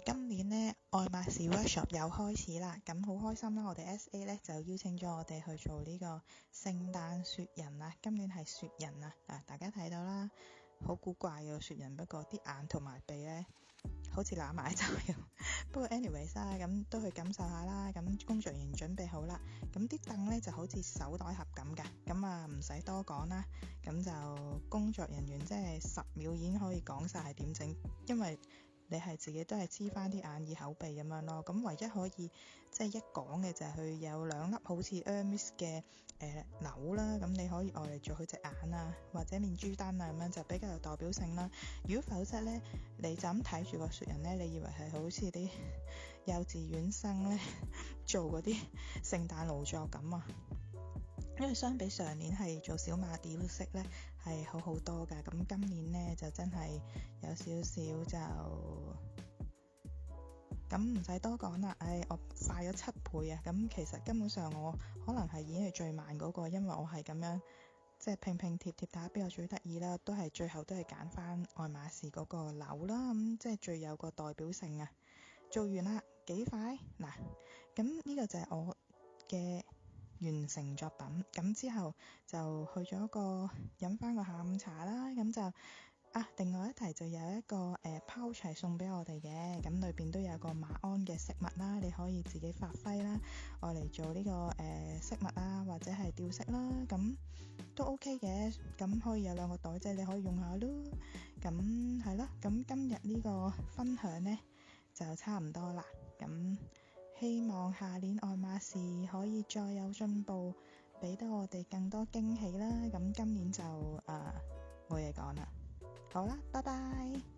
今年呢愛馬仕 workshop 又開始啦，咁好開心啦！我哋 SA 呢就邀請咗我哋去做呢個聖誕雪人啊，今年係雪人啊，大家睇到啦，好古怪嘅雪人，不過啲眼同埋鼻呢好似攬埋一齊咁。不過 anyways 啦，咁都去感受下啦。咁工作人員準備好啦，咁啲凳呢就好似手袋盒咁嘅，咁啊唔使多講啦，咁就工作人員即係10秒已經可以講晒係點整，因為你係自己都係黐翻啲眼耳口鼻咁樣咯。咁唯一可以即係一講嘅就係佢有2粒好似 Hermes 嘅鈕啦，咁你可以愛嚟做佢隻眼啊，或者面珠燈啊咁樣，就比較有代表性啦。如果否則呢，你就咁睇住個雪人呢，你以為係好似啲幼稚園生呢做嗰啲聖誕勞作咁啊。因為相比上年係做小馬吊飾呢係好好多㗎，咁今年呢就真係有少少就咁唔使多講啦。我快咗7倍啊！咁其實根本上我可能係已經係最慢嗰個，因為我係咁樣即係拼拼貼貼，睇下邊個最得意啦，都係最後都係揀翻愛馬仕嗰個鈕啦，咁即係最有個代表性啊！做完啦，幾快嗱，咁呢個就係我嘅完成作品。咁之後就去咗飲翻個下午茶啦。咁就另外一題就有一個pouch 係送俾我哋嘅，咁裏邊都有個馬鞍嘅飾物啦，你可以自己發揮啦，愛嚟做呢個飾物啊，或者係吊飾啦，咁都 OK 嘅。咁可以有2個袋仔，你可以用下咯。咁係咯，咁今日呢個分享呢就差唔多啦。咁希望下年愛馬仕可以再有進步，俾到我哋更多驚喜啦。咁今年就冇嘢講啦。好啦，拜拜。